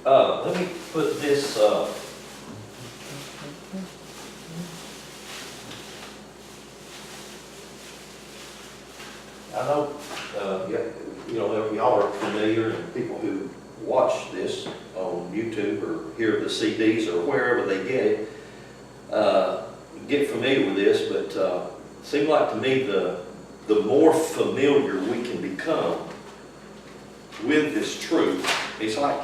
Let me put this, I know, y'all are familiar, and people who watch this on YouTube or hear the CDs or wherever they get it, get familiar with this, but it seems like to me the more familiar we can become with this truth, it's like,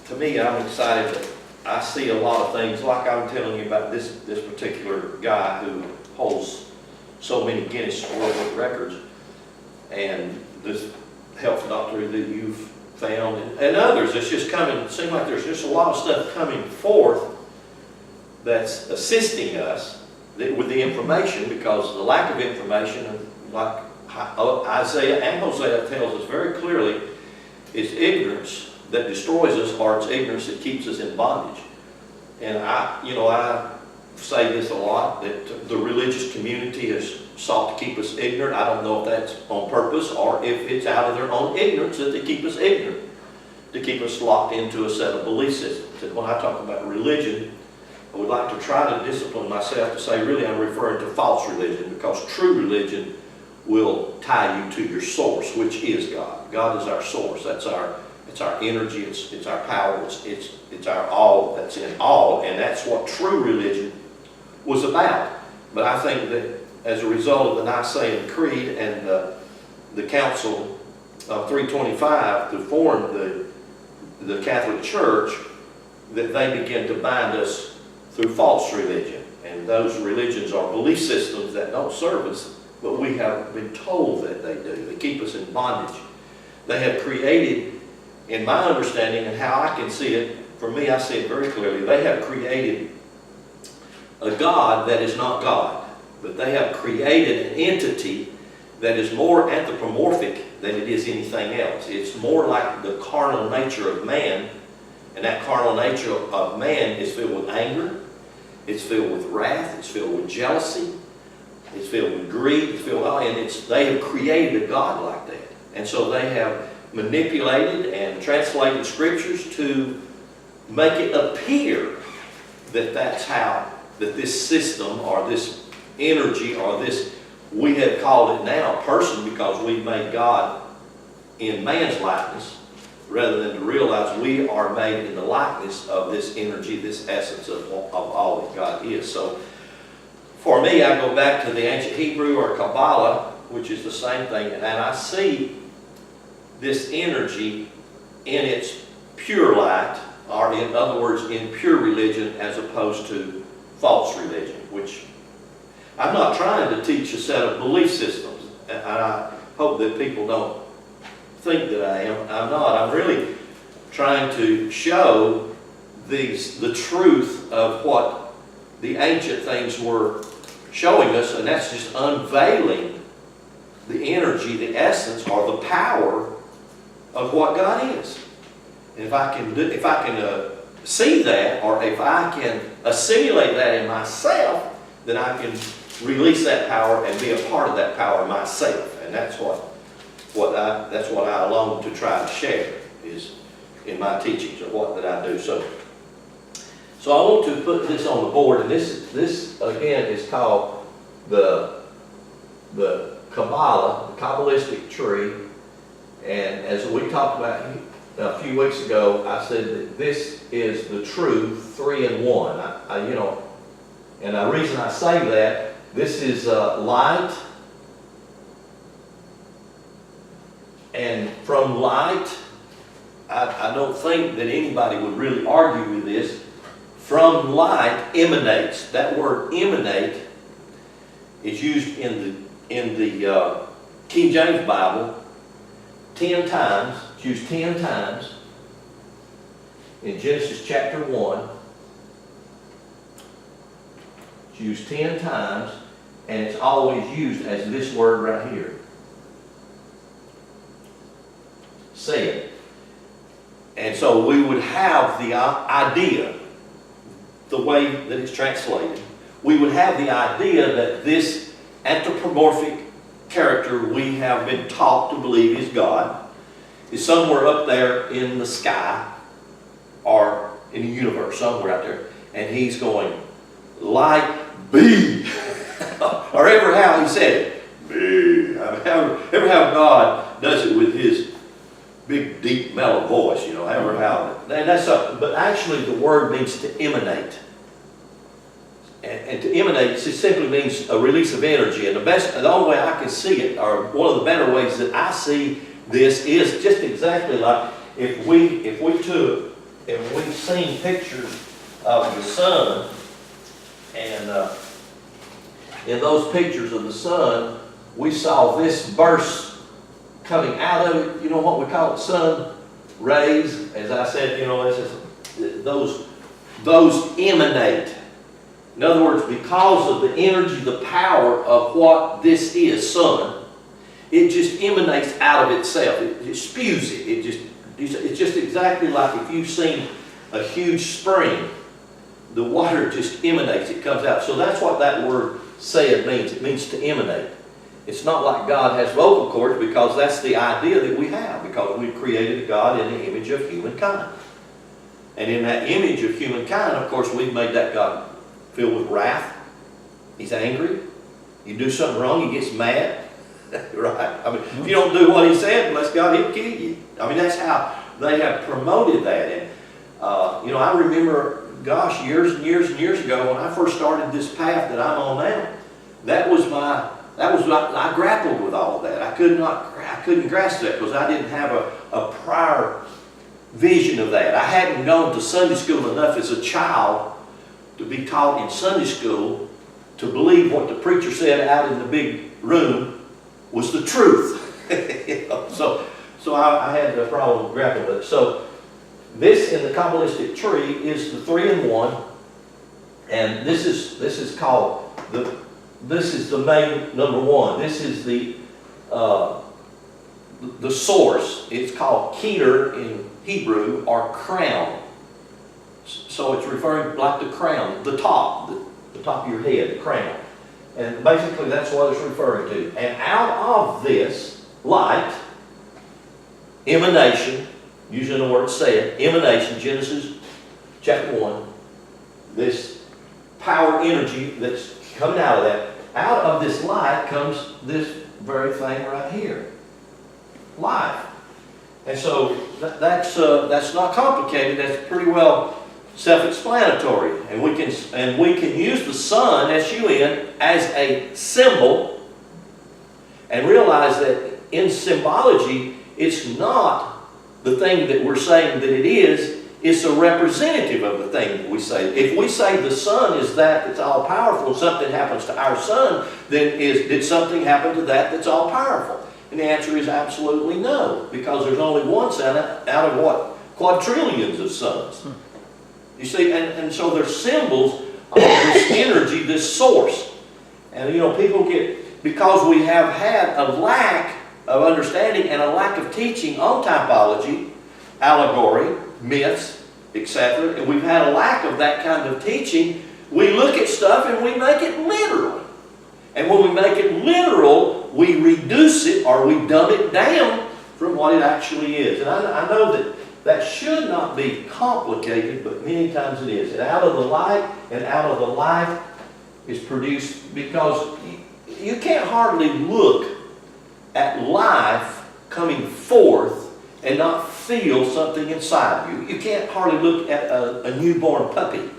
to me, I'm excited that I see a lot of things, like I'm telling you about this particular guy who holds so many Guinness World Records, and this health doctor that you've found, and others. It's just coming, it seems like there's just a lot of stuff coming forth that's assisting us with the information, because the lack of information, like Isaiah and Hosea tells us very clearly, is ignorance that destroys us, or it's ignorance that keeps us in bondage. And I say this a lot, that the religious community has sought to keep us ignorant. I don't know if that's on purpose or if it's out of their own ignorance that they keep us ignorant, to keep us locked into a set of belief systems. And when I talk about religion, I would like to try to discipline myself to say, really, I'm referring to false religion, because true religion will tie you to your source, which is God. God is our source. It's our energy. It's our power. It's our all that's in all, and that's what true religion was about. But I think that as a result of the Nicene Creed and the Council of 325 to form the Catholic Church, that they begin to bind us through false religion. And those religions are belief systems that don't serve us, but we have been told that they do. They keep us in bondage. They have created, in my understanding and how I can see it, for me I see it very clearly, they have created a God that is not God, but they have created an entity that is more anthropomorphic than it is anything else. It's more like the carnal nature of man, and that carnal nature of man is filled with anger, it's filled with wrath, it's filled with jealousy, it's filled with greed, they have created a God like that. And so they have manipulated and translated scriptures to make it appear that that's how, that this system or this energy or this, we have called it now person, because we made God in man's likeness, rather than to realize we are made in the likeness of this energy, this essence of all that God is. So for me, I go back to the ancient Hebrew or Kabbalah, which is the same thing, and I see this energy in its pure light, or in other words, in pure religion, as opposed to false religion, which I'm not trying to teach a set of belief systems, and I hope that people don't think that I am. I'm not. I'm really trying to show the truth of what the ancient things were showing us, and that's just unveiling the energy, the essence, or the power of what God is. And if I can see that, or if I can assimilate that in myself, then I can release that power and be a part of that power myself. And that's what I long to try to share, is in my teachings, or what that I do. So I want to put this on the board, and this again is called the Kabbalah, the Kabbalistic tree. And as we talked about a few weeks ago, I said that this is the true 3-in-1. And the reason I say that, this is light, and from light, I don't think that anybody would really argue with this. From light emanates. That word emanate is used in the King James Bible 10 times. It's used 10 times in Genesis chapter 1. It's used 10 times, and it's always used as this word right here. Said. And so we would have the idea, the way that it's translated, we would have the idea that this anthropomorphic character we have been taught to believe is God is somewhere up there in the sky, or in the universe, somewhere out there, and he's going, light be. Or ever how he said it, be. I mean, ever how God does it with his big, deep, mellow voice, you know, however how. And that's but actually the word means to emanate. And to emanate just simply means a release of energy. And the only way I can see it, or one of the better ways that I see this, is just exactly like if we took and we've seen pictures of the sun, and in those pictures of the sun, we saw this burst coming out of it. You know what we call it? Sun rays. As I said, you know, those emanate. In other words, because of the energy, the power of what this is, sun, it just emanates out of itself. It just spews it. It's just exactly like if you've seen a huge spring, the water just emanates, it comes out. So that's what that word said means. It means to emanate. It's not like God has vocal cords, because that's the idea that we have, because we created God in the image of humankind. And in that image of humankind, of course, we've made that God filled with wrath. He's angry. You do something wrong, he gets mad. Right? I mean, if you don't do what he said, bless God, he'll kill you. I mean, that's how they have promoted that. And, you know, I remember, gosh, years and years and years ago, when I first started this path that I'm on now, I grappled with all of that. I couldn't grasp that, because I didn't have a prior vision of that. I hadn't gone to Sunday school enough as a child to be taught in Sunday school to believe what the preacher said out in the big room was the truth. You know? So I had a problem grappling with it. So this in the Kabbalistic tree is the 3-in-1, and this is called this is the main number 1. This is the source. It's called Keter in Hebrew, or crown. So it's referring like the crown, the top of your head, the crown. And basically that's what it's referring to. And out of this light, emanation, using the word said, emanation, Genesis chapter 1, this power energy that's coming out of that, out of this light comes this very thing right here, life. And so that's not complicated. That's pretty well self-explanatory, and we can use the sun, S-U-N, as a symbol, and realize that in symbology, it's not the thing that we're saying that it is. It's a representative of the thing that we say. If we say the sun is that's all powerful, something happens to our sun, then did something happen to that's all powerful? And the answer is absolutely no, because there's only one sun out of what? Quadrillions of suns. You see, and so they're symbols of this energy, this source. And you know, people because we have had a lack of understanding and a lack of teaching on typology, allegory, myths, etc., and we've had a lack of that kind of teaching, we look at stuff and we make it literal. And when we make it literal, we reduce it, or we dumb it down from what it actually is. And I know that should not be complicated, but many times it is. And out of the light and out of the life is produced, because you can't hardly look at life coming forth and not feel something inside you. You can't hardly look at a newborn puppy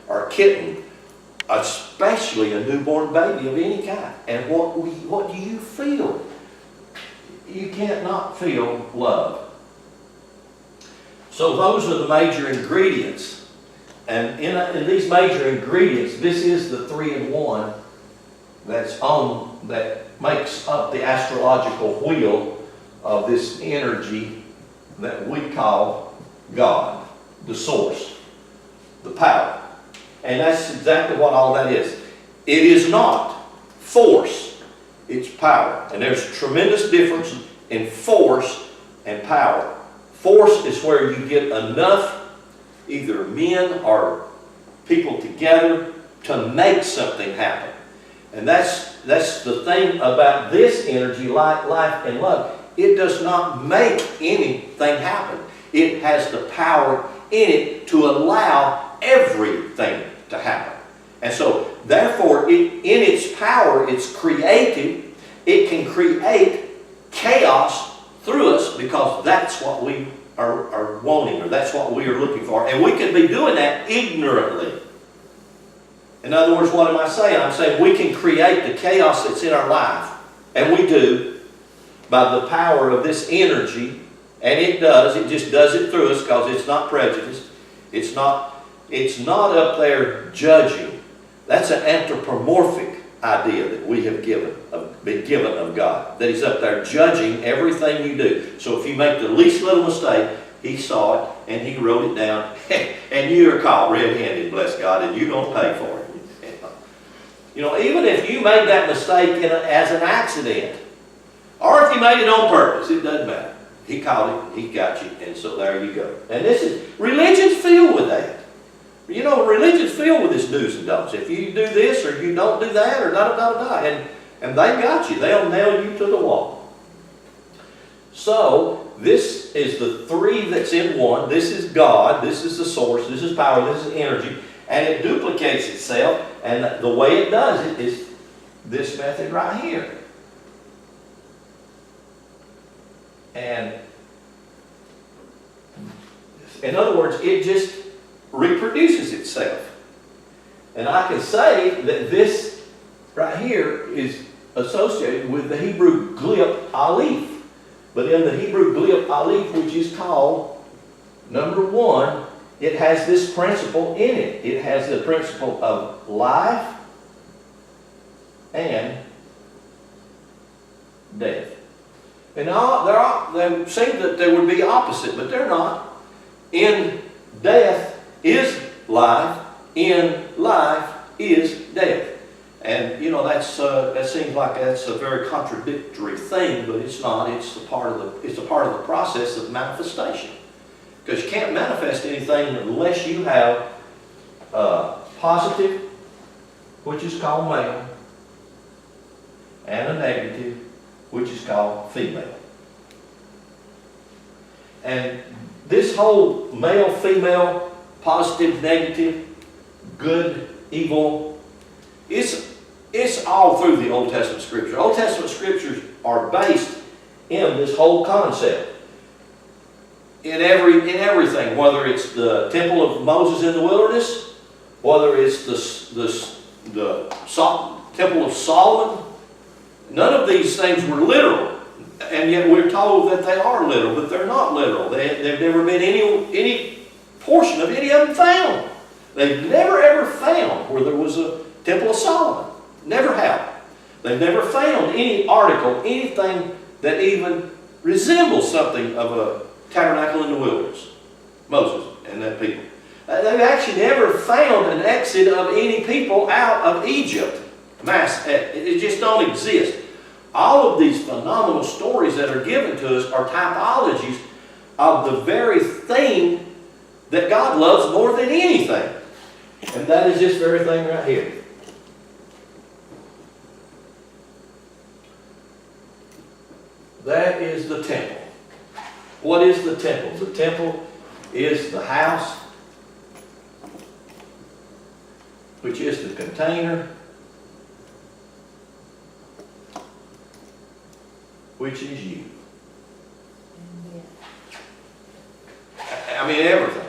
or a kitten, especially a newborn baby of any kind. And what do you feel? You can't not feel love. So those are the major ingredients. And in these major ingredients, this is the 3-in-1 that makes up the astrological wheel of this energy that we call God, the source, the power. And that's exactly what all that is. It is not force, it's power. And there's a tremendous difference in force and power. Force is where you get enough, either men or people together, to make something happen. And that's the thing about this energy, life, and love. It does not make anything happen. It has the power in it to allow everything to happen. And so, therefore, in its power, it's creative. It can create chaos through us because that's what we are wanting, or that's what we are looking for. And we can be doing that ignorantly. In other words, what am I saying? I'm saying we can create the chaos that's in our life, and we do, by the power of this energy. And it does. It just does it through us because it's not prejudiced. It's not up there judging. That's an anthropomorphic idea that we have been given of God. That He's up there judging everything you do. So if you make the least little mistake, He saw it and He wrote it down. And you are caught red-handed, bless God, and you're going to pay for it. You know, even if you made that mistake as an accident, or if you made it on purpose, it doesn't matter. He caught it, He got you, and so there you go. And religion's filled with that. You know, religion's filled with this do's and don'ts. If you do this or you don't do that or da-da-da-da-da, and they got you. They'll nail you to the wall. So, this is the three that's in one. This is God, this is the source, this is power, this is energy, and it duplicates itself, and the way it does it is this method right here. And in other words, it just reproduces itself. And I can say that this right here is associated with the Hebrew glip aleph. But in the Hebrew glip aleph, which is called, number one, it has this principle in it. It has the principle of life and death. And they seem that they would be opposite, but they're not. In death is life. In life is death. And you know that seems like that's a very contradictory thing, but it's not. It's a part of the process of manifestation. Because you can't manifest anything unless you have positive, which is called male, and a negative, which is called female. And this whole male, female, positive, negative, good, evil, it's all through the Old Testament Scripture. Old Testament Scriptures are based in this whole concept. In everything, whether it's the temple of Moses in the wilderness, whether it's the temple of Solomon, none of these things were literal, and yet we're told that they are literal, but they're not literal. They've never been any portion of any of them found. They've never ever found where there was a temple of Solomon. Never have. They've never found any article, anything that even resembles something of a tabernacle in the wilderness. Moses and that people. They've actually never found an exit of any people out of Egypt. It just don't exist. All of these phenomenal stories that are given to us are typologies of the very thing that God loves more than anything. And that is this very thing right here. That is the temple. What is the temple? The temple is the house, which is the container, which is you. I mean, everything.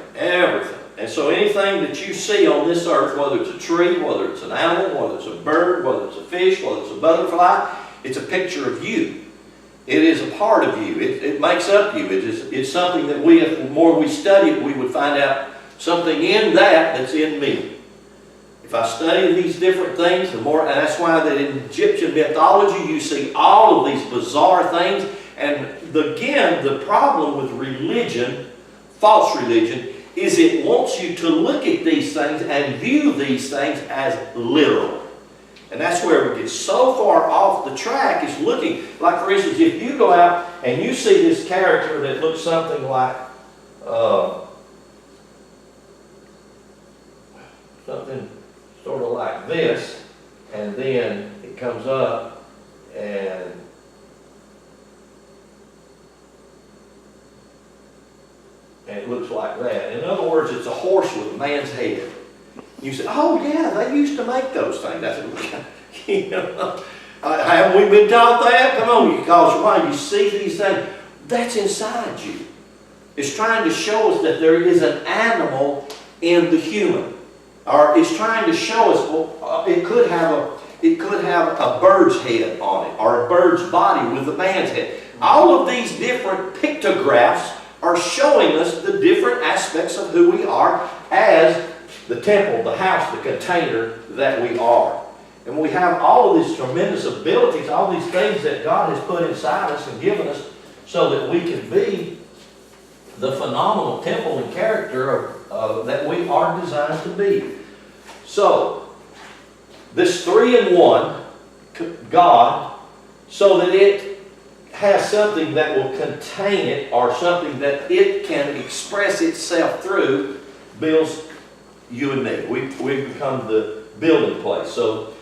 And so anything that you see on this earth, whether it's a tree, whether it's an animal, whether it's a bird, whether it's a fish, whether it's a butterfly, it's a picture of you. It is a part of you. It makes up you. It's something that the more we study it, we would find out something in that's in me. If I study these different things, the more, and that's why that in Egyptian mythology you see all of these bizarre things. And again, the problem with religion, false religion, is it wants you to look at these things and view these things as literal. And that's where we get so far off the track, is looking, like for instance, if you go out and you see this character that looks something like, something sort of like this, and then it comes up and it looks like that. that. In other words, it's a horse with a man's head. You say, oh yeah, they used to make those things. That's what, you know, haven't we been taught that? Come on, because why? You see these things. That's inside you. It's trying to show us that there is an animal in the human. Or it's trying to show us, well, it could have a bird's head on it, or a bird's body with a man's head. All of these different pictographs are showing us the different aspects of who we are as the temple, the house, the container that we are. And we have all of these tremendous abilities, all these things that God has put inside us and given us so that we can be the phenomenal temple and character that we are designed to be. So, this 3-in-1, God, so that it has something that will contain it, or something that it can express itself through, builds you and me. We become the building place. So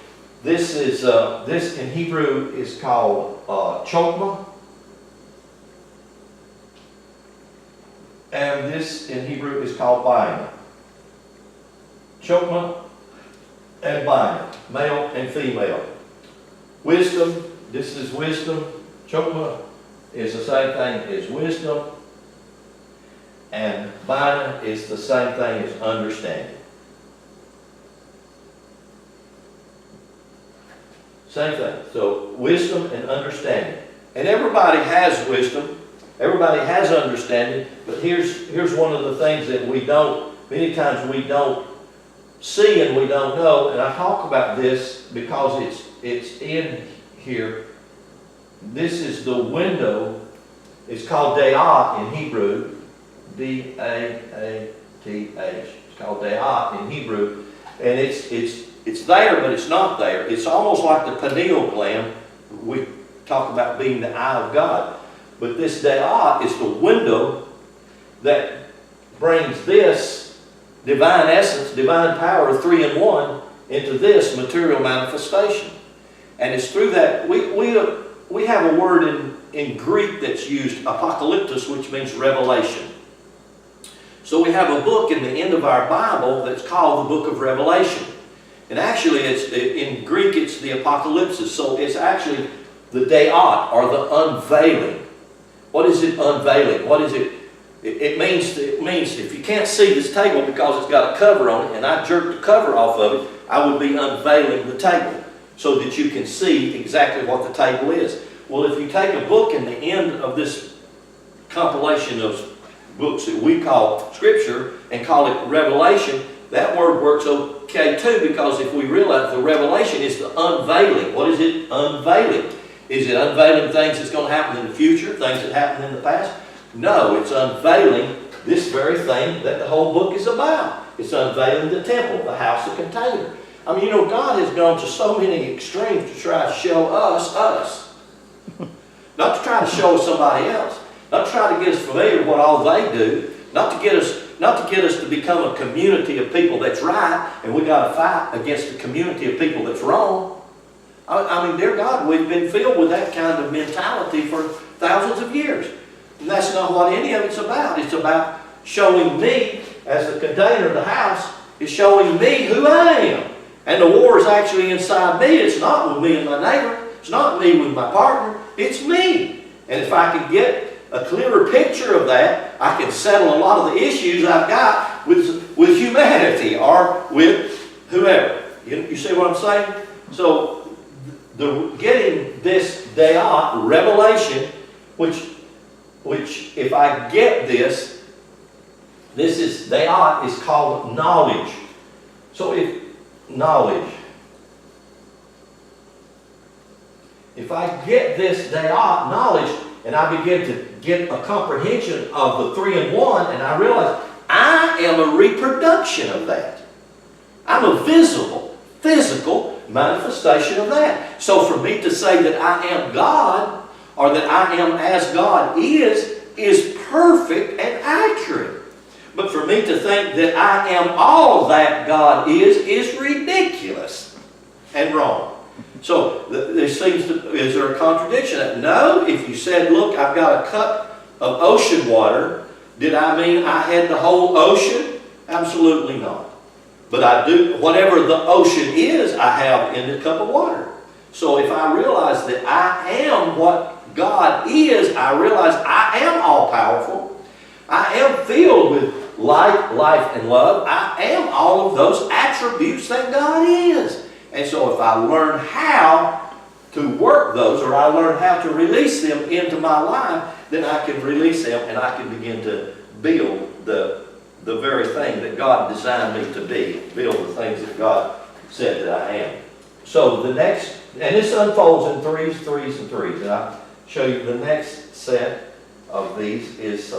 this is this in Hebrew is called chokmah, and this in Hebrew is called binah. Chokmah and binah, male and female. Wisdom. This is wisdom. Chokmah is the same thing as wisdom, and binah is the same thing as understanding. Same thing. So wisdom and understanding. And everybody has wisdom. Everybody has understanding. But here's one of the things that we don't, many times we don't see and we don't know. And I talk about this because it's in here. This is the window. It's called da'at in Hebrew. D-A-A-T-H. It's called da'at in Hebrew. And it's there, but it's not there. It's almost like the pineal gland. We talk about being the eye of God. But this da'at is the window that brings this divine essence, divine power, 3-in-1, into this material manifestation. And it's through that, we have a word in Greek that's used, apocalyptos, which means revelation. So we have a book in the end of our Bible that's called the Book of Revelation. And actually, in Greek, it's the apocalypsis. So it's actually the da'at, or the unveiling. What is it unveiling? What is it? It means if you can't see this table because it's got a cover on it, and I jerk the cover off of it, I would be unveiling the table so that you can see exactly what the table is. Well, if you take a book in the end of this compilation of books that we call Scripture and call it Revelation, that word works okay too, because if we realize the revelation is the unveiling. What is it unveiling? Is it unveiling things that's going to happen in the future, things that happened in the past? No, it's unveiling this very thing that the whole book is about. It's unveiling the temple, the house, the container. I mean, you know, God has gone to so many extremes to try to show us. Not to try to show somebody else. Not to try to get us familiar with what all they do. Not to get us to become a community of people that's right, and we got to fight against the community of people that's wrong. I mean, dear God, we've been filled with that kind of mentality for thousands of years. And that's not what any of it's about. It's about showing me, as the container of the house, is showing me who I am. And the war is actually inside me. It's not with me and my neighbor. It's not me with my partner. It's me. And if I can get a clearer picture of that, I can settle a lot of the issues I've got with humanity or with whoever. You see what I'm saying? So, getting this da'at, revelation, which if I get this is da'at is called knowledge. So knowledge. If I get this da'at, knowledge, and I begin to get a comprehension of the 3-in-1, and I realize I am a reproduction of that. I'm a visible, physical manifestation of that. So for me to say that I am God, or that I am as God is perfect and accurate. But for me to think that I am all that God is ridiculous and wrong. So is there a contradiction? No, if you said, look, I've got a cup of ocean water Did I mean I had the whole ocean? Absolutely not. But I do, whatever the ocean is, I have in a cup of water. So if I realize that I am what God is, I realize I am all-powerful. I am filled with light, life, and love. I am all of those attributes that God is. And so if I learn how to work those, or I learn how to release them into my life, then I can release them and I can begin to build the very thing that God designed me to be, build the things that God said that I am. So the next, and this unfolds in threes, threes, and threes. And I'll show you the next set of these is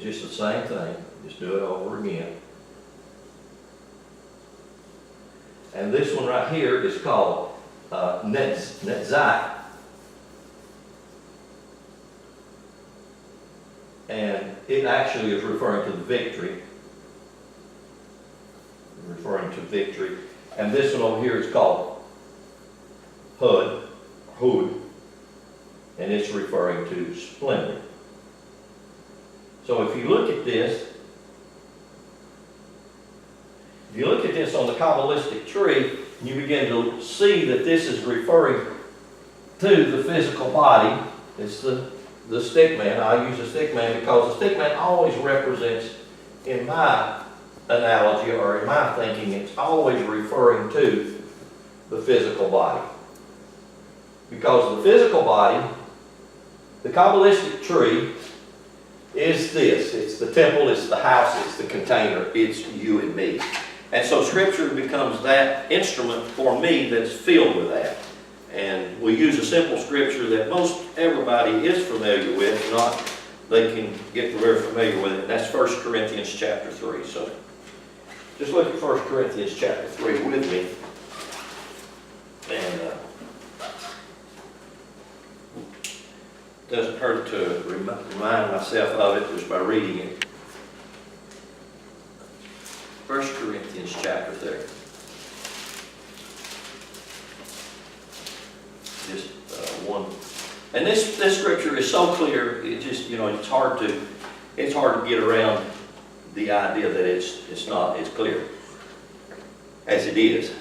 just the same thing. Just do it over again. And this one right here is called Netzach. And it actually is referring to the victory. Referring to victory. And this one over here is called Hud. And it's referring to splendor. So if you look at this, on the Kabbalistic tree, you begin to see that this is referring to the physical body. It's the stick man. I use a stick man because the stick man always represents, in my analogy or in my thinking, it's always referring to the physical body. Because the physical body, the Kabbalistic tree, is this. It's the temple, it's the house, it's the container, it's you and me. And so Scripture becomes that instrument for me that's filled with that. And we use a simple Scripture that most everybody is familiar with, if not, they can get very familiar with it. And that's 1 Corinthians chapter 3. So just look at 1 Corinthians chapter 3 with me. And it doesn't hurt to remind myself of it just by reading it. 1 Corinthians chapter 3. Just one. And this scripture is so clear, it just, it's hard to get around the idea that it's not as clear as it is.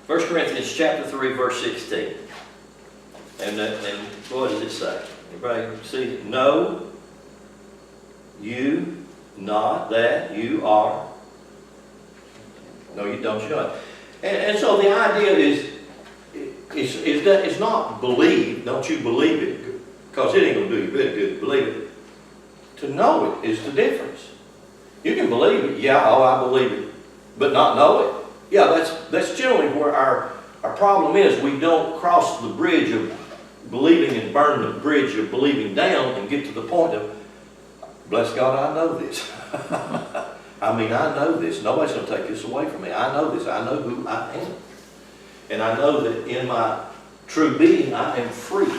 1 Corinthians chapter 3, verse 16. And what does it say? Everybody see? No, you not that you are. No, you don't. You don't. And so the idea is it's not believe. Don't you believe it? Because it ain't going to do you good to believe it. To know it is the difference. You can believe it. Yeah, I believe it. But not know it. Yeah, that's generally where our problem is. We don't cross the bridge of believing and burn the bridge of believing down and get to the point of, bless God, I know this. I mean, I know this. Nobody's going to take this away from me. I know this. I know who I am. And I know that in my true being, I am free.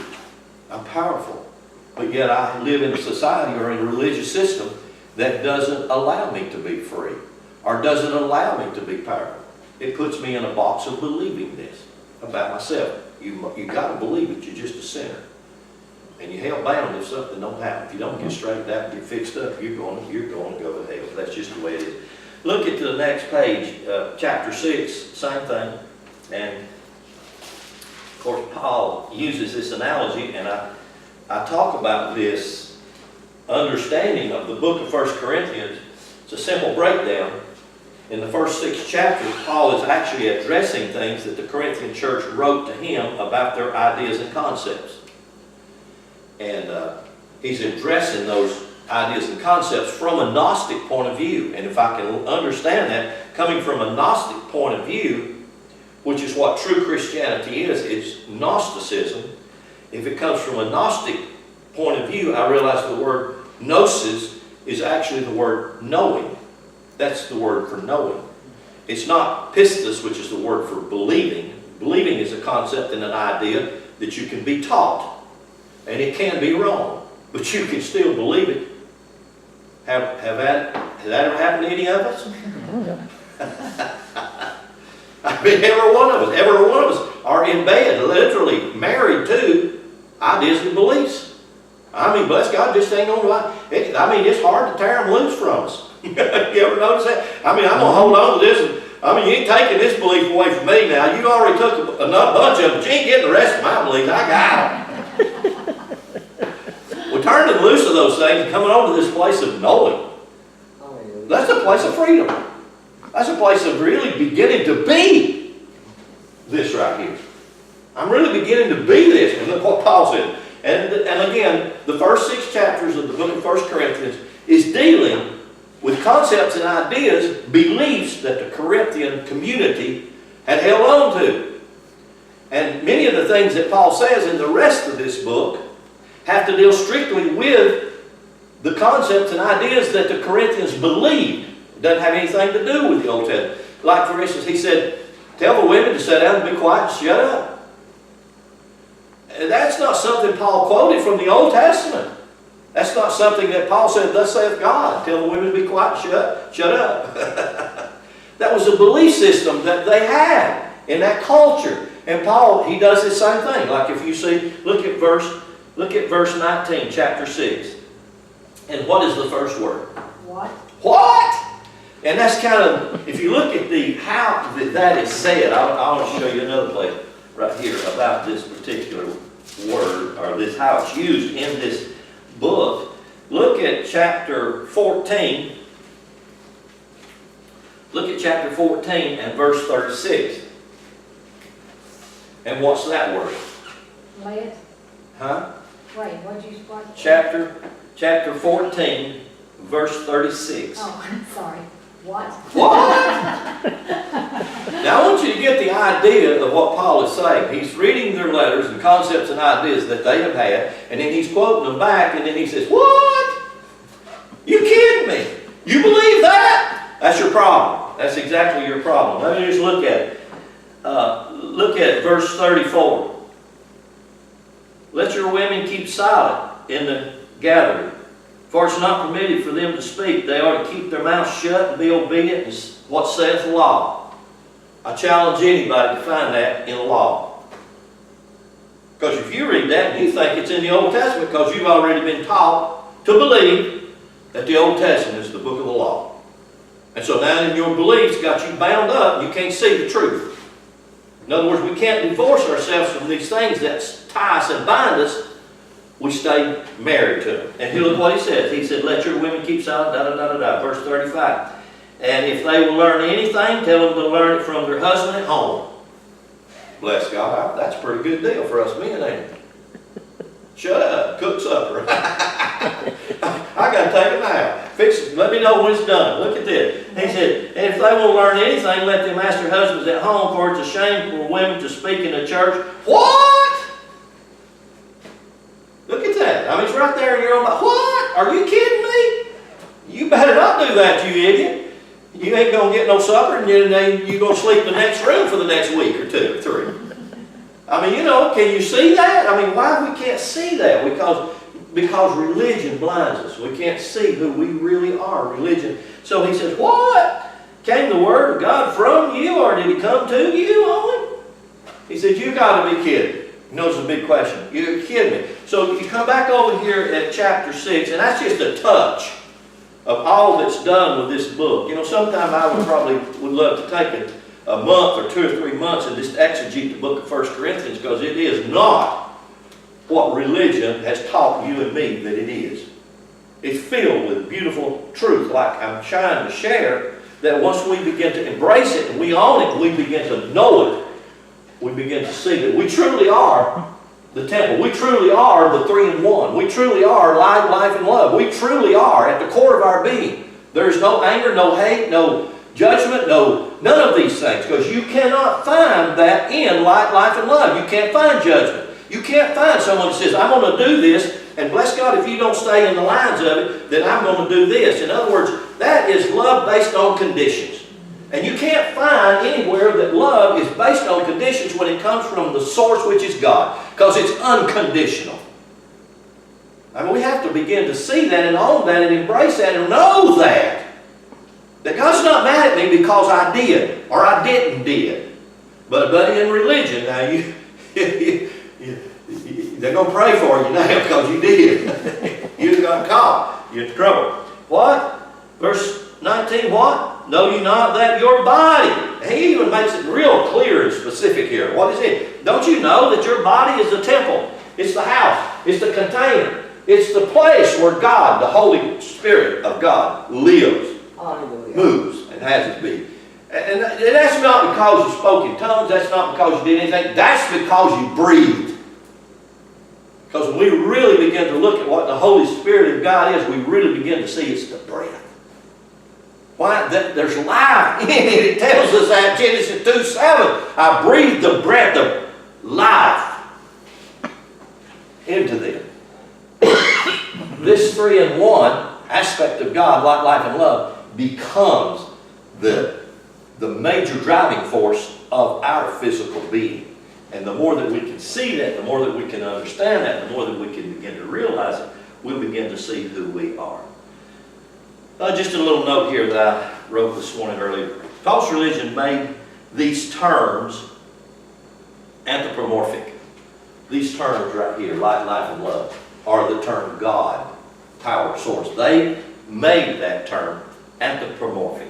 I'm powerful. But yet I live in a society or in a religious system that doesn't allow me to be free or doesn't allow me to be powerful. It puts me in a box of believing this about myself. You got to believe it. You're just a sinner. And you're hell bound if something don't happen. If you don't get straightened out and get fixed up, you're going to go to hell. That's just the way it is. Look at the next page, chapter 6, same thing. And of course, Paul uses this analogy, and I talk about this understanding of the book of 1 Corinthians. It's a simple breakdown. In the first 6 chapters, Paul is actually addressing things that the Corinthian church wrote to him about their ideas and concepts. And he's addressing those ideas and concepts from a Gnostic point of view. And if I can understand that, coming from a Gnostic point of view, which is what true Christianity is, it's Gnosticism. If it comes from a Gnostic point of view, I realize the word gnosis is actually the word knowing. That's the word for knowing. It's not pistis, which is the word for believing. Believing is a concept and an idea that you can be taught. And it can be wrong, but you can still believe it. Has that ever happened to any of us? I mean, every one of us are in bed, literally married to ideas and beliefs. I mean, bless God, just ain't gonna lie. I mean, it's hard to tear them loose from us. You ever notice that? I mean, I'm gonna hold on to this, and I mean, you ain't taking this belief away from me now. You already took a bunch of them, but you ain't getting the rest of my beliefs. I got them. We're turning loose of those things and coming on to this place of knowing. That's a place of freedom. That's a place of really beginning to be this right here. I'm really beginning to be this. And look what Paul said. And again, the first 6 chapters of the book of 1 Corinthians is dealing with concepts and ideas, beliefs that the Corinthian community had held on to. And many of the things that Paul says in the rest of this book have to deal strictly with the concepts and ideas that the Corinthians believed. It doesn't have anything to do with the Old Testament. Like, for instance, he said, tell the women to sit down and be quiet and shut up. And that's not something Paul quoted from the Old Testament. That's not something that Paul said, thus saith God. Tell the women to be quiet and shut up. That was a belief system that they had in that culture. And Paul, he does the same thing. Like if you see, look at verse 19, chapter 6. And what is the first word? What? What? And that's kind of, if you look at how that is said, I want to show you another place right here about this particular word, or this how it's used in this book. Look at chapter 14. Look at chapter 14 and verse 36. And what's that word? Lay it. Huh? Wait, what'd you what? Chapter 14, verse 36. Oh, I'm sorry. What? What? Now I want you to get the idea of what Paul is saying. He's reading their letters and concepts and ideas that they have had, and then he's quoting them back, and then he says, what? You kidding me? You believe that? That's your problem. That's exactly your problem. Let me just look at it. Look at verse 34. Let your women keep silent in the gathering, for it's not permitted for them to speak. They are to keep their mouths shut and be obedient to what saith the law. I challenge anybody to find that in the law. Because if you read that and you think it's in the Old Testament, because you've already been taught to believe that the Old Testament is the book of the law. And so now in your beliefs got you bound up, and you can't see the truth. In other words, we can't divorce ourselves from these things that tie us and bind us. We stay married to them. And look what he says. He said, let your women keep silent, da-da-da-da-da, verse 35. And if they will learn anything, tell them to learn it from their husband at home. Bless God. That's a pretty good deal for us men, ain't it? Shut up. Cook supper. I got to take it now. Fix it. Let me know when it's done. Look at this. He said, and if they will learn anything, let them ask their husbands at home, for it's a shame for women to speak in the church. What? Look at that. I mean, it's right there in your own mind. What? Are you kidding me? You better not do that, you idiot. You ain't going to get no supper, and you're going to sleep in the next room for the next week or 2 or 3. I mean, you know, can you see that? I mean, why we can't see that? Because religion blinds us. We can't see who we really are, religion. So he says, what? Came the word of God from you, or did it come to you, Owen? He said, you got to be kidding. Notice a big question. You're kidding me. So you come back over here at chapter 6, and that's just a touch of all that's done with this book. You know, sometime I would love to take a month or 2 or 3 months and just exegete the book of 1 Corinthians, because it is not what religion has taught you and me that it is. It's filled with beautiful truth, like I'm trying to share, that once we begin to embrace it and we own it, we begin to know it, we begin to see that we truly are the temple. We truly are the 3 in 1. We truly are light, life, and love. We truly are at the core of our being. There's no anger, no hate, no judgment, none of these things, because you cannot find that in light, life, and love. You can't find judgment. You can't find someone that says, I'm going to do this, and bless God, if you don't stay in the lines of it, then I'm going to do this. In other words, that is love based on conditions. And you can't find anywhere that love is based on conditions when it comes from the source, which is God, because it's unconditional. I mean, we have to begin to see that and own that and embrace that and know that. That God's not mad at me because I did or I didn't did. But in religion, now they're going to pray for you now because you did. You got caught. You're in trouble. What? Verse 19, what? Know you not that your body, he even makes it real clear and specific here. What is it? Don't you know that your body is the temple? It's the house. It's the container. It's the place where God, the Holy Spirit of God, lives, moves, and has his being. And that's not because you spoke in tongues. That's not because you did anything. That's because you breathed. Because when we really begin to look at what the Holy Spirit of God is, we really begin to see it's the breath. Why? There's life in it. It tells us that Genesis 2:7. I breathed the breath of life into them. This 3-in-1 aspect of God, like life and love, becomes the major driving force of our physical being. And the more that we can see that, the more that we can understand that, the more that we can begin to realize it, we'll begin to see who we are. Just a little note here that I wrote this morning earlier. False religion made these terms anthropomorphic. These terms right here, light, life, and love, are the term God, power, source. They made that term anthropomorphic.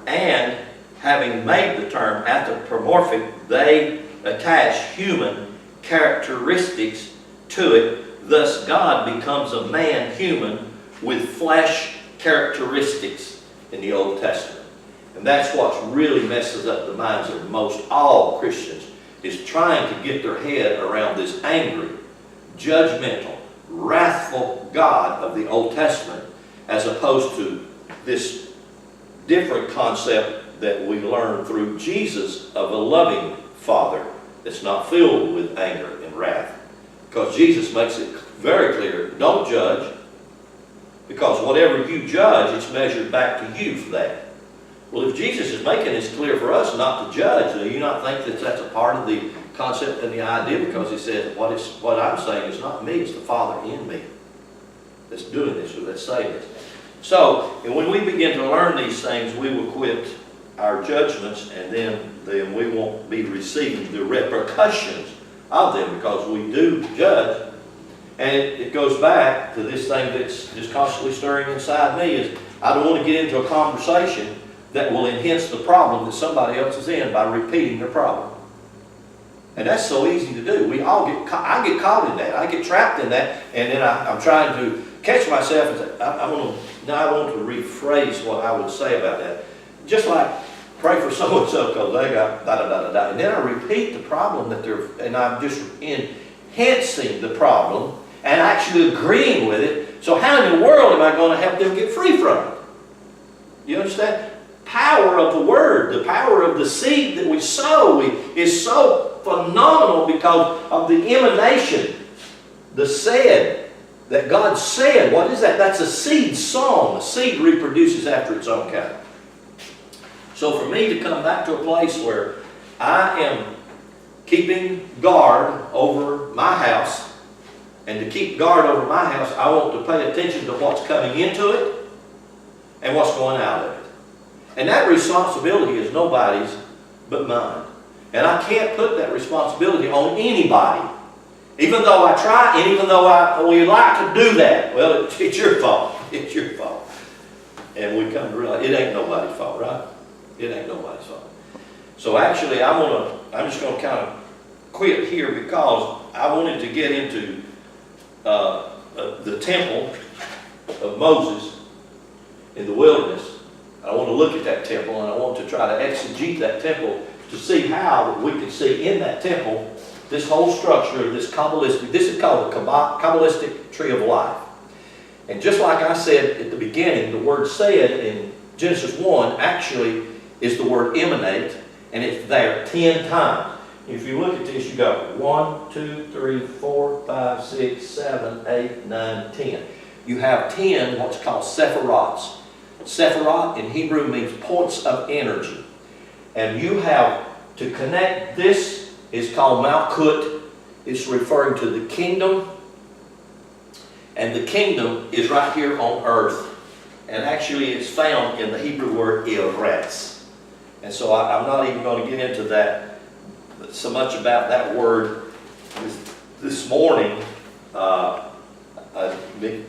And having made the term anthropomorphic, they attach human characteristics to it. Thus, God becomes a man human with flesh characteristics in the Old Testament. And that's what really messes up the minds of most all Christians, is trying to get their head around this angry, judgmental, wrathful God of the Old Testament, as opposed to this different concept that we learn through Jesus of a loving Father that's not filled with anger and wrath. Because Jesus makes it very clear, don't judge, because whatever you judge, it's measured back to you for that. Well, if Jesus is making this clear for us not to judge, do you not think that that's a part of the concept and the idea? Because he says, what I'm saying is not me, it's the Father in me that's doing this or that's saying this. So, and when we begin to learn these things, we will quit our judgments, and then we won't be receiving the repercussions of them, because we do judge. And it goes back to this thing that's just constantly stirring inside me, is I don't want to get into a conversation that will enhance the problem that somebody else is in by repeating their problem. And that's so easy to do. I get caught in that. I get trapped in that, and then I'm trying to catch myself and say, I want to rephrase what I would say about that. Just like, pray for so-and-so because they got da-da-da-da-da. And then I repeat the problem and I'm just enhancing the problem and actually agreeing with it. So how in the world am I going to help them get free from it? You understand? Power of the Word, the power of the seed that we sow is so phenomenal because of the emanation, the said, that God said. What is that? That's a seed song. A seed reproduces after its own kind. So for me to come back to a place where I am keeping guard over my house, and to keep guard over my house, I want to pay attention to what's coming into it and what's going out of it. And that responsibility is nobody's but mine. And I can't put that responsibility on anybody. Even though I try, and even though we like to do that, well, it's your fault. It's your fault. And we come to realize it ain't nobody's fault, right? It ain't nobody's fault. So actually, I'm just going to kind of quit here because I wanted to get into the temple of Moses in the wilderness. I want to look at that temple, and I want to try to exegete that temple to see how we can see in that temple this whole structure of this Kabbalistic, this is called the Kabbalistic tree of life. And just like I said at the beginning, the word said in Genesis 1 actually is the word emanate, and it's there 10 times. If you look at this, you got 1, 2, 3, 4, 5, 6, 7, 8, 9, 10. You have 10 what's called sephirots. Sephiroth in Hebrew means points of energy. And you have to connect, this is called Malkut. It's referring to the kingdom. And the kingdom is right here on earth. And actually it's found in the Hebrew word eretz. And so I'm not even going to get into that so much about that word this morning. I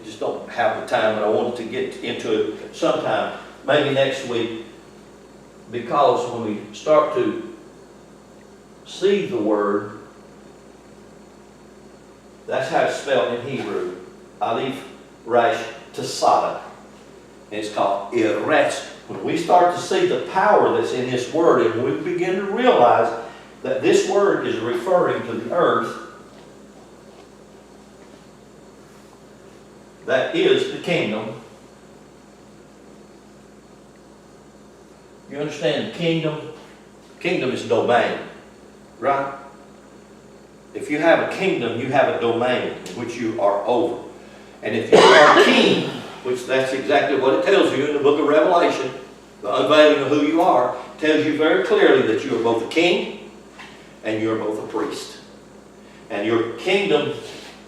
just don't have the time, but I wanted to get into it sometime, maybe next week, because when we start to see the word, that's how it's spelled in Hebrew, Aleph, Resh, Tesada. And it's called eretz. When we start to see the power that's in this word, and we begin to realize that this word is referring to the earth, that is the kingdom. You understand, kingdom? Kingdom is domain, right? If you have a kingdom, you have a domain in which you are over. And if you are king, which that's exactly what it tells you in the book of Revelation, the unveiling of who you are, tells you very clearly that you are both a king and you are both a priest. And your kingdom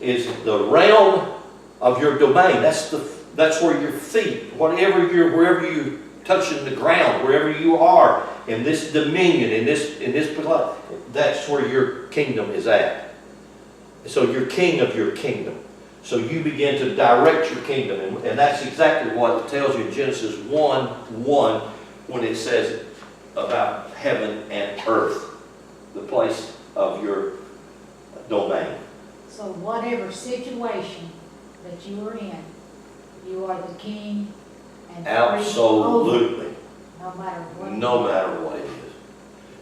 is the realm of your domain. That's where your feet, wherever you're touching the ground, wherever you are in this dominion, in this place, that's where your kingdom is at. So you're king of your kingdom. So you begin to direct your kingdom. And that's exactly what it tells you in Genesis 1:1 when it says about heaven and earth, the place of your domain. So whatever situation that you are in, you are the king and Absolutely. no matter what. No matter what it is.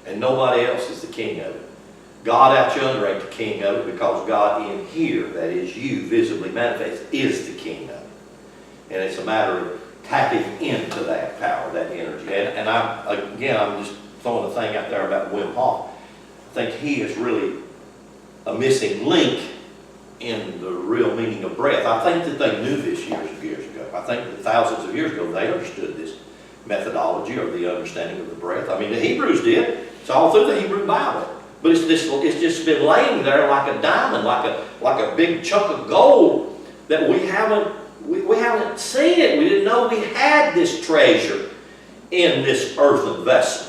And nobody else is the king of it. God out yonder ain't the king of it, because God in here, that is you, visibly manifest, is the king of it. And it's a matter of tapping into that power, that energy. And I'm just throwing a thing out there about Wim Hof. I think he is really a missing link in the real meaning of breath. I think that they knew this years and years ago. I think that thousands of years ago they understood this methodology or the understanding of the breath. I mean, the Hebrews did. It's all through the Hebrew Bible. But it's just been laying there like a diamond, like a big chunk of gold that we haven't seen it. We didn't know we had this treasure in this earthen vessel.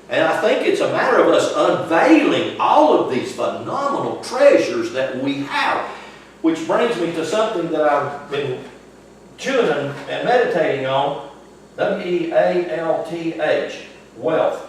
And I think it's a matter of us unveiling all of these phenomenal treasures that we have. Which brings me to something that I've been chewing and meditating on, W-E-A-L-T-H, wealth.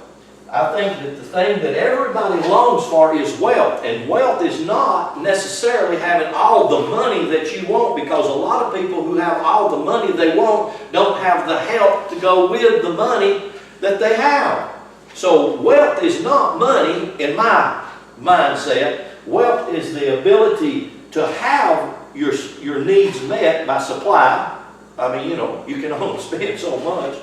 I think that the thing that everybody longs for is wealth. And wealth is not necessarily having all the money that you want, because a lot of people who have all the money they want don't have the help to go with the money that they have. So wealth is not money in my mindset. Wealth is the ability to have your needs met by supply. I mean, you can only spend so much.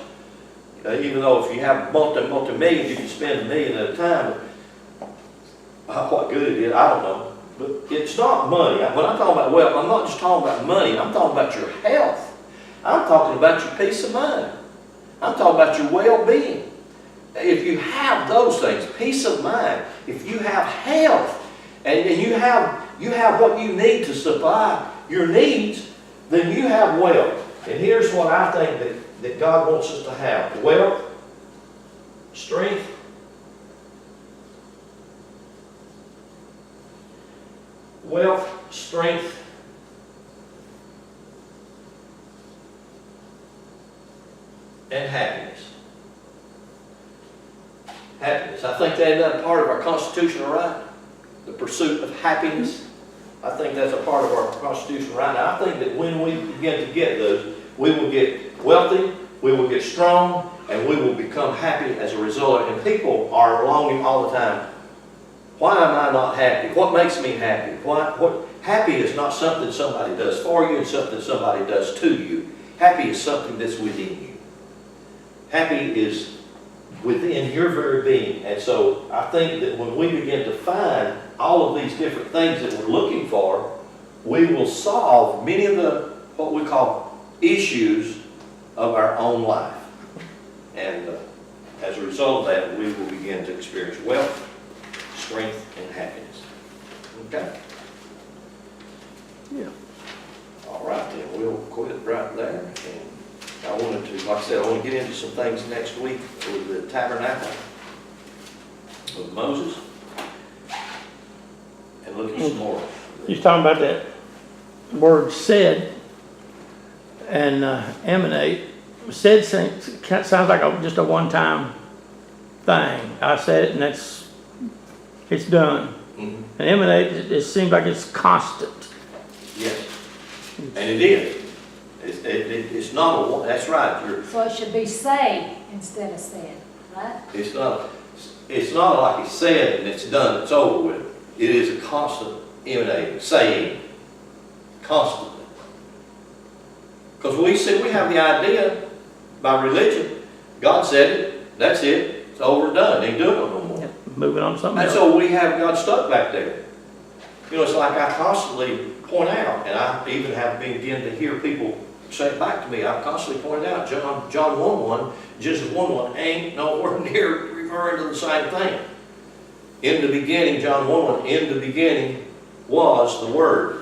Even though if you have multi-millions, you can spend $1 million at a time. What good it is, I don't know. But it's not money. When I'm talking about wealth, I'm not just talking about money. I'm talking about your health. I'm talking about your peace of mind. I'm talking about your well-being. If you have those things, peace of mind, if you have health, and you have what you need to supply your needs, then you have wealth. And here's what I think that God wants us to have: wealth, strength, and happiness. Happiness. I think that's a part of our constitutional right, the pursuit of happiness. I think that's a part of our constitutional right. Now, I think that when we begin to get those, we will get wealthy, we will get strong, and we will become happy as a result. And people are longing all the time, why am I not happy? What makes me happy? Happy is not something somebody does for you and something somebody does to you. Happy is something that's within you. Happy is within your very being. And so I think that when we begin to find all of these different things that we're looking for, we will solve many of the, what we call, issues of our own life. And as a result of that, we will begin to experience wealth, strength, and happiness. Okay? Yeah. All quit right there. And I wanted to, like I said, I want to get into some things next week with the tabernacle with Moses and look at some more. You're talking about that word said and emanate. Said sounds like just a one-time thing. I said it and it's done. Mhm. And emanate, it seems like it's constant. Yes, and it is. It's not a, that's right, So it should be say instead of said, right? it's not like it's said and it's done, it's over with. It is a constant emanating, saying, constantly. Because we have the idea by religion, God said it, that's it, it's over and done, ain't doing it no more. Moving on to something And else. so we have God stuck back there. You know, it's like I constantly point out, and I even have begun to hear people say it back to me. I've constantly pointed out, John 1:1, Genesis 1:1 ain't nowhere near referring to the same thing. In the beginning, John 1:1, in the beginning was the Word.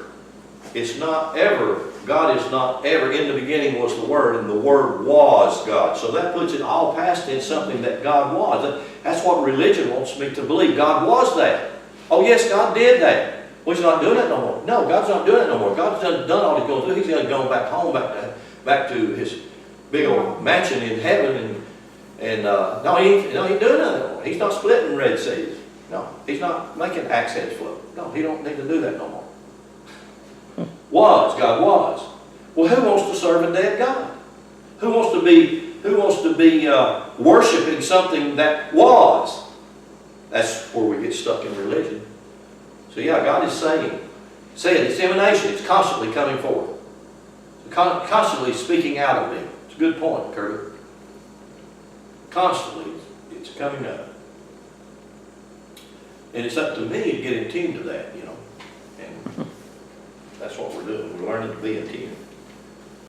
It's not ever, God is not ever, in the beginning was the Word, and the Word was God. So that puts it all past in something that God was. That's what religion wants me to believe. God was that. Oh yes, God did that. Well, He's not doing it no more. No, God's not doing it no more. God's done all He's going to do. He's going to go back home, back to His big old mansion in heaven, and no, He ain't doing that no more. He's not splitting Red Seas. No, He's not making axe heads float. No, He don't need to do that no more. God was. Well, who wants to serve a dead God? Who wants to be worshiping something that was? That's where we get stuck in religion. So yeah, God is saying it's emanation. It's constantly coming forth. Constantly speaking out of me. It's a good point, Kurt. Constantly, it's coming up. And it's up to me to get in tune to that, you know. And that's what we're doing. We're learning to be in tune.